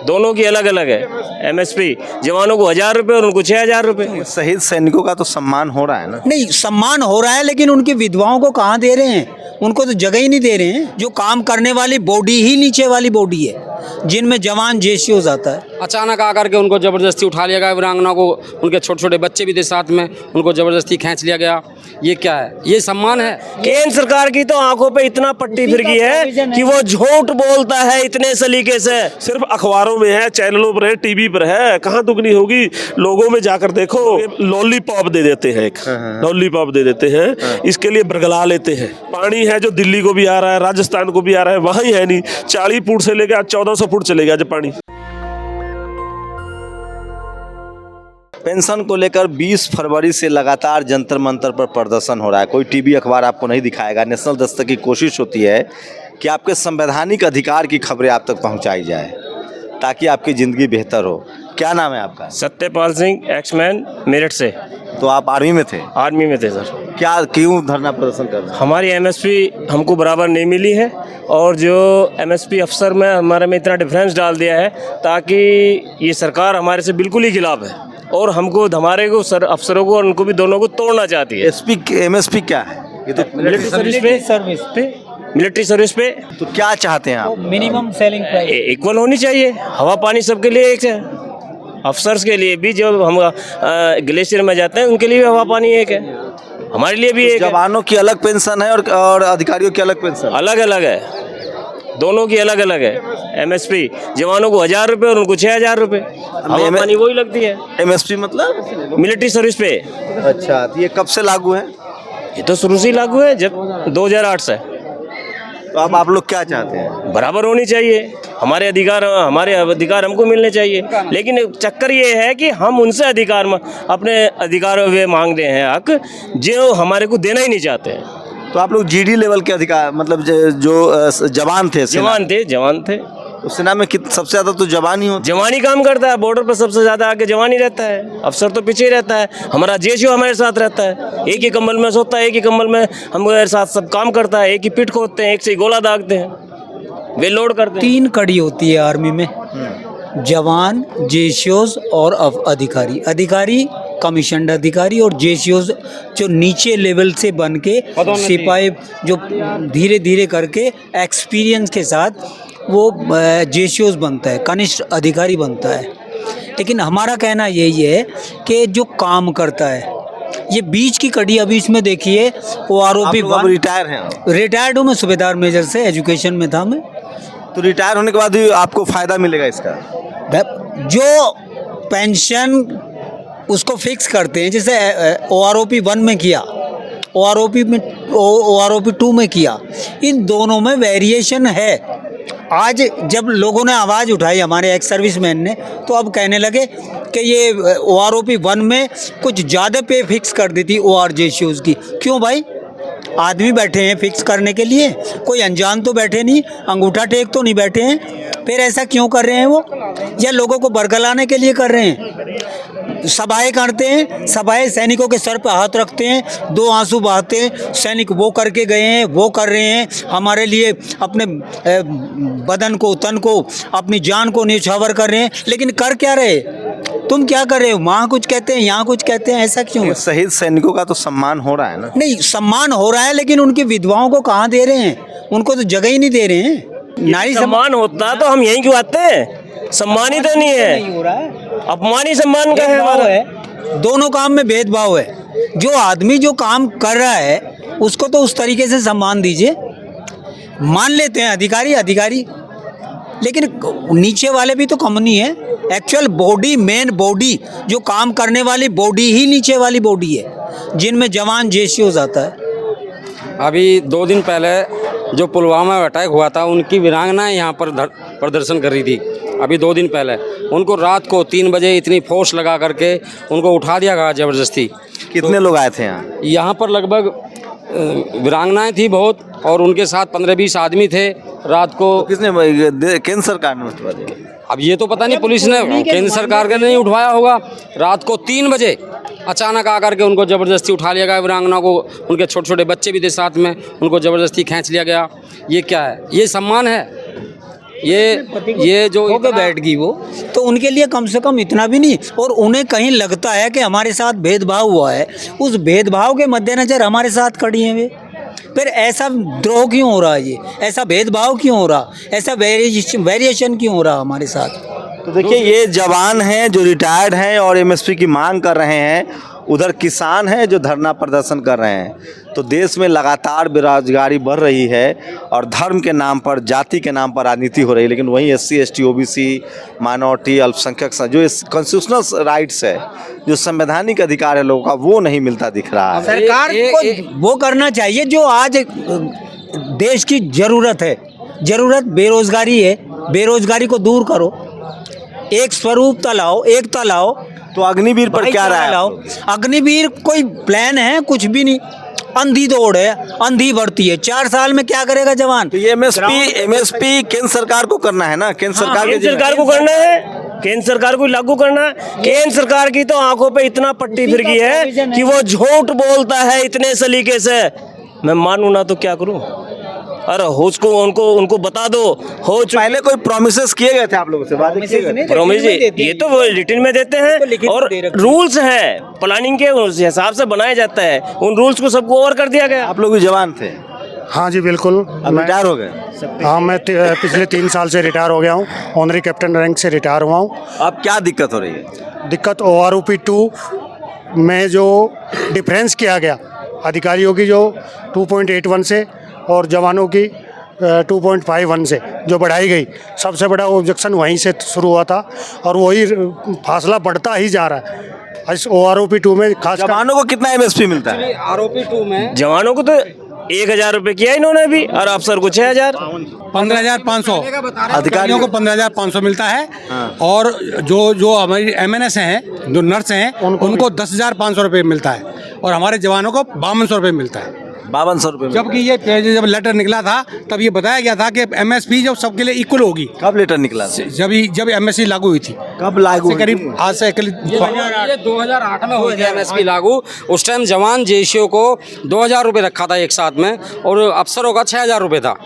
दोनों की अलग अलग है एमएसपी। जवानों को 1000 रुपये और उनको 6000 रुपये। शहीद सैनिकों का तो सम्मान हो रहा है ना। नहीं, सम्मान हो रहा है, लेकिन उनकी विधवाओं को कहाँ दे रहे हैं? उनको तो जगह ही नहीं दे रहे हैं। जो काम करने वाली बॉडी ही नीचे वाली बॉडी है, जिनमें जवान जेसी हो जाता है। अचानक आकर के उनको ज़बरदस्ती उठा लिया गया, वीरांगना को, उनके छोटे छोटे बच्चे भी थे साथ में, उनको ज़बरदस्ती खींच लिया गया। ये क्या है? ये सम्मान है? केंद्र सरकार की तो आंखों पे इतना पट्टी फिर गई है कि वो झूठ बोलता है इतने सलीके से। सिर्फ अखबारों में है, चैनलों पर है, टीवी पर है, कहाँ दुगनी होगी? लोगों में जाकर देखो, लॉलीपॉप दे देते हैं, एक लॉलीपॉप दे देते हैं, इसके लिए बरगला लेते हैं। पानी है जो दिल्ली को भी आ रहा है, राजस्थान को भी आ रहा है, वहाँ ही है नहीं। 40 फुट से लेकर 1400 फुट चले गया जब पानी। पेंशन को लेकर 20 फरवरी से लगातार जंतर मंतर पर प्रदर्शन हो रहा है। कोई टीवी अखबार आपको नहीं दिखाएगा। नेशनल दस्तक की कोशिश होती है कि आपके संवैधानिक अधिकार की खबरें आप तक पहुंचाई जाए ताकि आपकी ज़िंदगी बेहतर हो। क्या नाम है आपका? सत्यपाल सिंह, एक्समैन, मेरठ से। तो आप आर्मी में थे? आर्मी में थे सर। क्या क्यों धरना प्रदर्शन कर रहे हैं? हमारी एमएसपी हमको बराबर नहीं मिली है और जो एमएसपी अफसर में हमारे में इतना डिफरेंस डाल दिया है ताकि ये सरकार हमारे से बिल्कुल ही खिलाफ है और हमको हमारे को सर अफसरों को और उनको भी दोनों को तोड़ना चाहती है। एमएसपी क्या है? ये तो मिलिट्री सर्विस पे तो क्या चाहते हैं आप? मिनिमम सेलिंग प्राइस इक्वल होनी चाहिए। हवा पानी सबके लिए एक है। अफसर्स के लिए भी, जो हम ग्लेशियर में जाते हैं उनके लिए भी हवा पानी एक है, हमारे लिए भी एक है। जवानों की अलग पेंशन है और अधिकारियों की अलग पेंशन? अलग अलग है, दोनों की अलग अलग है। एमएसपी जवानों को 1000 रुपये और उनको 6000 रुपये। हवा पानी वही लगती है। एमएसपी मतलब मिलिट्री सर्विस पे। अच्छा, तो ये कब से लागू है? ये तो शुरू से लागू है, जब 2008 से। तो अब आप लोग क्या चाहते हैं? बराबर होनी चाहिए, हमारे अधिकार हमको मिलने चाहिए। लेकिन चक्कर ये है कि हम उनसे अपने अधिकार वे मांग रहे हैं हक जो हमारे को देना ही नहीं चाहते हैं। तो आप लोग जीडी लेवल के अधिकार, मतलब जो जवान थे जवान थे तो सेना में सबसे ज्यादा तो जवान ही होते? जवानी काम करता है, बॉर्डर पर सबसे ज्यादा आगे जवानी रहता है, अफसर तो पीछे ही रहता है। हमारा जेसीओ हमारे साथ रहता है, एक ही कंबल में सोता है, एक ही कंबल में हमारे साथ सब काम करता है, एक ही पिट खोदते हैं, एक से ही गोला दागते हैं, वे लोड करते हैं। 3 कड़ी होती है आर्मी में, जवान, जेसीओज और अधिकारी। अधिकारी कमीशन अधिकारी और जेसीओज जो नीचे लेवल से बन के सिपाही जो धीरे धीरे करके एक्सपीरियंस के साथ वो जेसीओज बनता है, कनिष्ठ अधिकारी बनता है। लेकिन हमारा कहना यही है कि जो काम करता है, ये बीच की कड़ी अभी इसमें देखिए, वो आरोपी रिटायर हैं? रिटायर्ड हूँ मैं, सूबेदार मेजर से, एजुकेशन में था मैं। तो रिटायर होने के बाद भी आपको फायदा मिलेगा इसका? जो पेंशन उसको फिक्स करते हैं, जैसे OROP 1 में किया, OROP 2 में किया, इन दोनों में वेरिएशन है। आज जब लोगों ने आवाज़ उठाई, हमारे एक्स सर्विसमैन ने, तो अब कहने लगे कि ये OROP 1 में कुछ ज़्यादा पे फिक्स कर दी थी ORJCOs की। क्यों भाई? आदमी बैठे हैं फिक्स करने के लिए, कोई अनजान तो बैठे नहीं, अंगूठा टेक तो नहीं बैठे हैं। फिर ऐसा क्यों कर रहे हैं वो? या लोगों को बरगलाने के लिए कर रहे हैं? सभाएं करते हैं, सभाएं सैनिकों के सर पर हाथ रखते हैं, 2 आंसू बहाते हैं, सैनिक वो करके गए हैं, वो कर रहे हैं, हमारे लिए अपने बदन को, तन को, अपनी जान को न्यौछावर कर रहे हैं। लेकिन कर क्या रहे? तुम क्या कर रहे हो? वहाँ कुछ कहते हैं, यहाँ कुछ कहते हैं, ऐसा क्यों? शहीद सैनिकों का तो सम्मान हो रहा है ना। नहीं, सम्मान हो रहा है, लेकिन उनकी विधवाओं को कहाँ दे रहे हैं? उनको तो जगह ही नहीं दे रहे हैं। नारी सम्मान होता तो हम यहीं क्यों आते हैं? सम्मान ही तो नहीं है, हो रहा है। अपमान ही सम्मान का है हमारा। दोनों काम में भेदभाव है। जो आदमी जो काम कर रहा है उसको तो उस तरीके से सम्मान दीजिए। मान लेते हैं अधिकारी, लेकिन नीचे वाले भी तो कम नहीं है। एक्चुअल बॉडी, मेन बॉडी, जो काम करने वाली बॉडी ही नीचे वाली बॉडी है, जिनमें जवान जेसीओ जाता है। अभी 2 दिन पहले जो पुलवामा में अटैक हुआ था, उनकी वीरांगनाएं यहाँ पर प्रदर्शन कर रही थी। अभी 2 दिन पहले उनको रात को 3 बजे इतनी फोर्स लगा करके उनको उठा दिया गया ज़बरदस्ती। कितने लोग आए थे यहाँ? यहाँ पर लगभग वीरांगनाएं थी बहुत, और उनके साथ 15-20 आदमी थे। रात को किसने? केंद्र सरकार ने उठवा दिया? अब ये तो पता नहीं, पुलिस ने, केंद्र सरकार ने नहीं उठवाया होगा। रात को 3 बजे अचानक आकर के उनको ज़बरदस्ती उठा लिया गया, वीरांगना को, उनके छोटे छोटे बच्चे भी थे साथ में, उनको ज़बरदस्ती खींच लिया गया। ये क्या है? ये सम्मान है? ये जो होके बैठ गई वो, तो उनके लिए कम से कम इतना भी नहीं। और उन्हें कहीं लगता है कि हमारे साथ भेदभाव हुआ है, उस भेदभाव के मद्देनजर हमारे साथ खड़ी हैं वे। फिर ऐसा द्रोह क्यों हो रहा है, ये ऐसा भेदभाव क्यों हो रहा, ऐसा वेरिएशन क्यों हो रहा हमारे साथ? तो देखिए, ये जवान हैं जो रिटायर्ड हैं और एमएसपी की मांग कर रहे हैं, उधर किसान हैं जो धरना प्रदर्शन कर रहे हैं। तो देश में लगातार बेरोजगारी बढ़ रही है और धर्म के नाम पर, जाति के नाम पर राजनीति हो रही है, लेकिन वहीं SC ST OBC माइनॉरिटी अल्पसंख्यक जो इस कॉन्स्टिट्यूशनल राइट्स है, जो संवैधानिक अधिकार है लोगों का, वो नहीं मिलता दिख रहा है। सरकार को वो करना चाहिए जो आज देश की जरूरत है। जरूरत बेरोजगारी है, बेरोजगारी को दूर करो, एक स्वरूपता लाओ, एकता लाओ। तो अग्निवीर पर क्या राय है? लाओ, अग्निवीर कोई प्लान है? कुछ भी नहीं, अंधी दौड़ है, अंधी बढ़ती है। 4 साल में क्या करेगा जवान? तो ये MSP केंद्र सरकार को करना है ना, केंद्र सरकार केंद्र सरकार को करना है, केंद्र सरकार को लागू करना है। केंद्र सरकार की तो आंखों पे इतना पट्टी फिर गई है कि वो झूठ बोलता है इतने सलीके से। मैं मानूं ना तो क्या करूं? अरे उसको उनको बता दो। पहले कोई प्रोमिसेस किए गए थे आप लोगों से, वादे किए गए थे? प्रॉमिस ये तो वो रिटर्न में देते हैं और रूल्स है, प्लानिंग के उस हिसाब से बनाया जाता है। उन रूल्स को सबको ओवर कर दिया गया। आप लोग भी जवान थे? हाँ जी बिल्कुल। अब रिटायर हो गए? हाँ, मैं पिछले 3 साल से रिटायर हो गया हूँ, ऑनरी कैप्टन रैंक से रिटायर हुआ हूँ। अब क्या दिक्कत हो रही है? दिक्कत OROP 2 में जो डिफरेंस किया गया अधिकारियों की, जो 2.81 से और जवानों की 2.51 से जो बढ़ाई गई, सबसे बड़ा ऑब्जेक्शन वहीं से शुरू हुआ था और वही फासला बढ़ता ही जा रहा है इस OROP 2 में। खास जवानों को कितना MSP मिलता है? आरोपी 2 में जवानों को तो 1000 रुपये किया इन्होंने भी और अफसर को 6000। 15,500 अधिकारियों को 15,500 मिलता है। और जो हमारी MNS हैं, जो नर्स हैं, उनको 10,500 रुपये मिलता है और हमारे जवानों को 5200 रुपये मिलता है। 5200 रुपये। जबकि ये जब लेटर निकला था तब ये बताया गया था कि MSP जब सबके लिए इक्वल होगी। कब लेटर निकला? जब MSC लागू हुई थी। कब लागू? करीब आज से 2008 में हुई थी MSP लागू। उस टाइम जवान JCO को 2000 रुपये रखा था एक साथ में और अफसरों का 6000 रुपये था।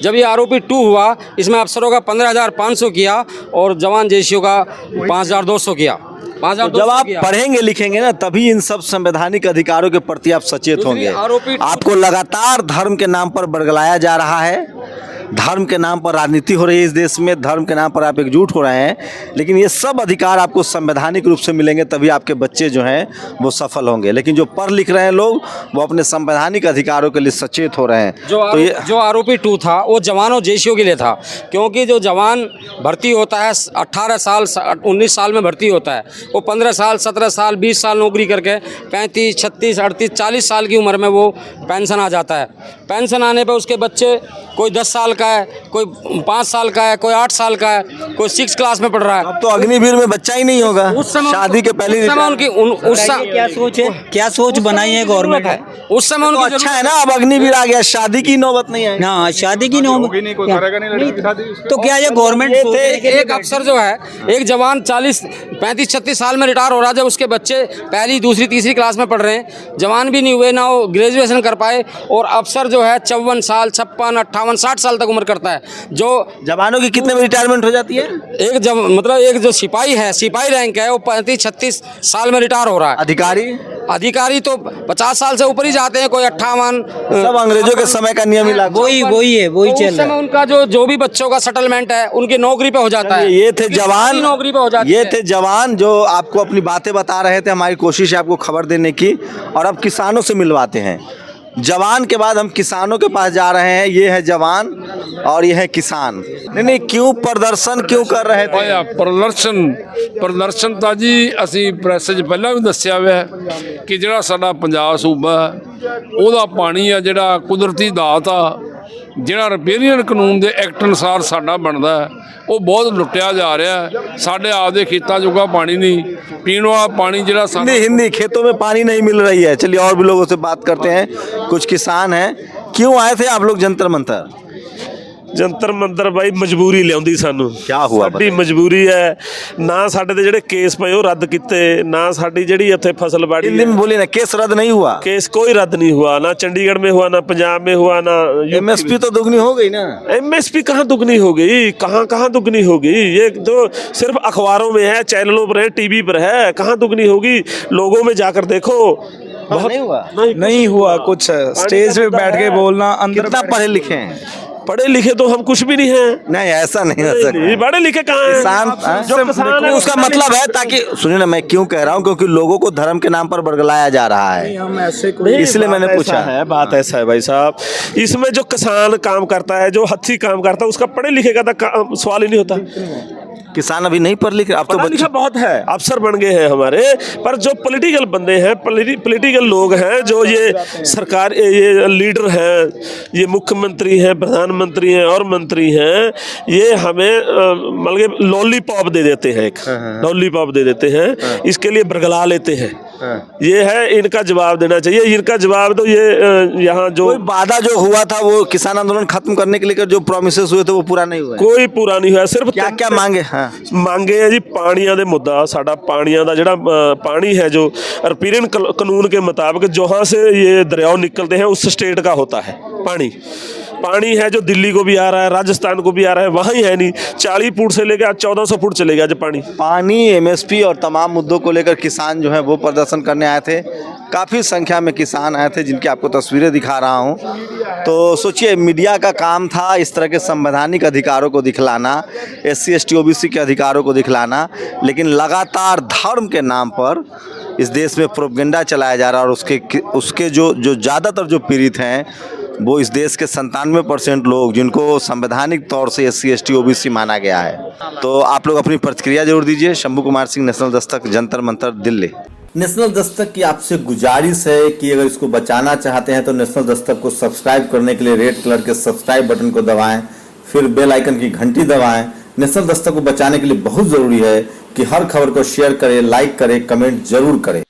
जब ये आरोपी 2 हुआ, इसमें अफसरों का 15,500 किया और जवान JCO का 5,200 किया। जब आप पढ़ेंगे लिखेंगे ना, तभी इन सब संवैधानिक अधिकारों के प्रति आप सचेत होंगे। आपको लगातार धर्म के नाम पर बरगलाया जा रहा है, धर्म के नाम पर राजनीति हो रही है इस देश में, धर्म के नाम पर आप एकजुट हो रहे हैं, लेकिन ये सब अधिकार आपको संवैधानिक रूप से मिलेंगे, तभी आपके बच्चे जो हैं वो सफल होंगे। लेकिन जो पढ़ लिख रहे हैं लोग, वो अपने संवैधानिक अधिकारों के लिए सचेत हो रहे हैं। जो आरोपी 2 था वो जवानों JCO के लिए था, क्योंकि जो जवान भर्ती होता है 18 साल 19 साल में भर्ती होता है, वो 15 साल 17 साल 20 साल नौकरी करके 35 36 38 40 साल की उम्र में वो पेंशन आ जाता है। पेंशन आने पर उसके बच्चे, कोई 10 साल का है, कोई 5 साल का है, कोई 8 साल का है, कोई 6 क्लास में पढ़ रहा है। अब तो अग्निवीर में बच्चा ही नहीं होगा उस समय, शादी के पहले। उस समय उनकी क्या सोच है, क्या सोच बनाई है गवर्नमेंट है उस समय तो उनकी अच्छा है ना, अब अग्निवीर आ गया, शादी की नौबत नहीं है ना, शादी की नौबत तो क्या ये गवर्नमेंट एक अफसर जो है, एक जवान 40 35 36 साल में रिटायर हो रहा है, जब उसके बच्चे पहली दूसरी तीसरी क्लास में पढ़ रहे हैं, जवान भी नहीं हुए ना वो ग्रेजुएशन कर पाए, और अफसर जो है 54 साल 56 58 60 साल तक उम्र करता है। जो जवानों की कितने में रिटायरमेंट हो जाती है? एक जो सिपाही है, सिपाही रैंक है, वो 35-36 साल में रिटायर हो रहा है। अधिकारी तो 50 साल से ऊपर ही जाते हैं, कोई 58। सब अंग्रेजों के समय का नियम ही लागू। वही चल रहा है। उनका जो भी बच्चों का सेटलमेंट है उनकी नौकरी पे हो जाता है। ये थे जवान, नौकरी पे हो जाती है। ये थे जवान जो आपको अपनी बातें बता रहे थे। हमारी कोशिश है आपको खबर देने की, और अब किसानों से मिलवाते हैं। जवान के बाद हम किसानों के पास जा रहे हैं। ये है जवान और ये है किसान। नहीं, क्यों प्रदर्शन क्यों कर रहे थे? ਪ੍ਰਦਰਸ਼ਨ ਤਾਂ ਜੀ ਅਸੀਂ ਪ੍ਰੈਸ 'ਚ ਪਹਿਲਾਂ ਵੀ ਦੱਸਿਆ ਹੋਇਆ ਕਿ ਜਿਹੜਾ ਸਾਡਾ ਪੰਜਾਬ ਸੂਬਾ ਉਹਦਾ ਪਾਣੀ ਆ, ਜਿਹੜਾ ਕੁਦਰਤੀ ਦਾਤ ਆ, ਜਿਹੜਾ ਰਿਪੇਰੀਅਨ ਕਾਨੂੰਨ ਦੇ ਐਕਟ ਅਨੁਸਾਰ ਸਾਡਾ ਬਣਦਾ ਉਹ ਬਹੁਤ ਲੁੱਟਿਆ ਜਾ ਰਿਹਾ ਹੈ। ਸਾਡੇ ਆਪਦੇ ਖੇਤਾਂ ਜੋਗਾ ਪਾਣੀ ਨਹੀਂ, ਪੀਣ ਵਾਲਾ ਪਾਣੀ ਜਿਹੜਾ हिंदी खेतों में पानी नहीं मिल रही है। चलिए और भी लोगों से बात करते हैं। कुछ किसान हैं। क्यों आए थे आप लोग जंतर मंतर? ਜੰਤਰ ਮੰਤਰ ਬਾਈ ਮਜਬੂਰੀ ਲਿਆਉਂਦੀ ਸਾਨੂੰ। ਕਿਆ ਹੁਆ ਸਾਡੀ ਮਜਬੂਰੀ ਹੈ, ਨਾ ਸਾਡੇ ਤੇ ਜਿਹੜੇ ਕੇਸ ਪਏ ਉਹ ਰੱਦ ਕੀਤੇ, ਨਾ ਸਾਡੀ ਜਿਹੜੀ ਉੱਥੇ ਫਸਲਬਾੜੀ हिंदी में बोलिए ना, केस रद्द नहीं हुआ? केस कोई रद्द नहीं हुआ, ना चंडीगढ़ में हुआ, ना पंजाब में हुआ, ना एमएसपी तो दुगनी हो गई ना। एमएसपी कहाँ दुगनी हो गई, कहाँ कहाँ दुगनी होगी? ये तो सिर्फ अखबारों में है, चैनलों पर है, टीवी पर है, कहाँ दुगनी होगी? लोगों में जाकर देखो। बहुत नहीं हुआ? नहीं हुआ कुछ, स्टेज पे बैठ के बोलना, अंदर कितना पढ़े लिखे हैं? पढ़े लिखे तो हम कुछ भी नहीं हैं। नहीं, ऐसा नहीं हो नहीं, सकता। पढ़े लिखे कहाँ हैं? किसान, जो किसान है उसका मतलब है, ताकि सुनिए ना, मैं क्यों कह रहा हूँ, क्योंकि लोगों को धर्म के नाम पर बरगलाया जा रहा है, हम ऐसे इसलिए मैंने बात पूछा ऐसा है, बात ऐसा है भाई साहब, इसमें जो किसान काम करता है, जो हथी काम करता है, उसका पढ़े लिखे का तो सवाल ही नहीं होता। किसान अभी नहीं पढ़ लिखे, अब तो पढ़ा लिखा बहुत है, अफसर बन गए हैं हमारे, पर जो पॉलिटिकल बंदे हैं, पॉलिटिकल लोग हैं, जो ये सरकार, ये लीडर हैं, ये मुख्यमंत्री हैं, प्रधानमंत्री हैं और मंत्री हैं, ये हमें मतलब लॉलीपॉप दे देते हैं, एक लॉलीपॉप दे देते हैं, इसके लिए बरगला लेते हैं। ये है, इनका जवाब देना चाहिए। इनका जवाब तो ये यहाँ जो कोई वादा जो हुआ था वो किसान आंदोलन खत्म करने के लिए जो प्रोमिसेस हुए थे वो पूरा नहीं हुआ। कोई पूरा नहीं हुआ। सिर्फ क्या क्या मांगे? हाँ, ਮੰਗੇ ਹੈ ਜੀ ਪਾਣੀਆਂ ਦੇ ਮੁੱਦਾ, ਸਾਡਾ ਪਾਣੀਆਂ ਦਾ ਜਿਹੜਾ पानी है जो रिपेरियन कानून के मुताबिक जहाँ से ये दरियाओं निकलते हैं उस स्टेट का होता है पानी है, जो दिल्ली को भी आ रहा है, राजस्थान को भी आ रहा है, वहाँ ही है नहीं। 40 फुट से लेकर 1400 फुट चले गया जो पानी। एमएसपी और तमाम मुद्दों को लेकर किसान जो है वो प्रदर्शन करने आए थे। काफ़ी संख्या में किसान आए थे, जिनकी आपको तस्वीरें दिखा रहा हूँ। तो सोचिए, मीडिया का काम था इस तरह के संवैधानिक अधिकारों को दिखलाना, SC ST OBC के अधिकारों को दिखलाना, लेकिन लगातार धर्म के नाम पर इस देश में प्रोपेगेंडा चलाया जा रहा है। और उसके जो ज़्यादातर जो पीड़ित हैं वो इस देश के 97% लोग, जिनको संवैधानिक तौर से SC ST OBC माना गया है। तो आप लोग अपनी प्रतिक्रिया जरूर दीजिए। शंभू कुमार सिंह, नेशनल दस्तक, जंतर मंतर, दिल्ली। नेशनल दस्तक की आपसे गुजारिश है कि अगर इसको बचाना चाहते हैं तो नेशनल दस्तक को सब्सक्राइब करने के लिए रेड कलर के सब्सक्राइब बटन को दबाएं, फिर बेल आइकन की घंटी दबाएं। नेशनल दस्तक को बचाने के लिए बहुत ज़रूरी है कि हर खबर को शेयर करें, लाइक करें, कमेंट जरूर करें।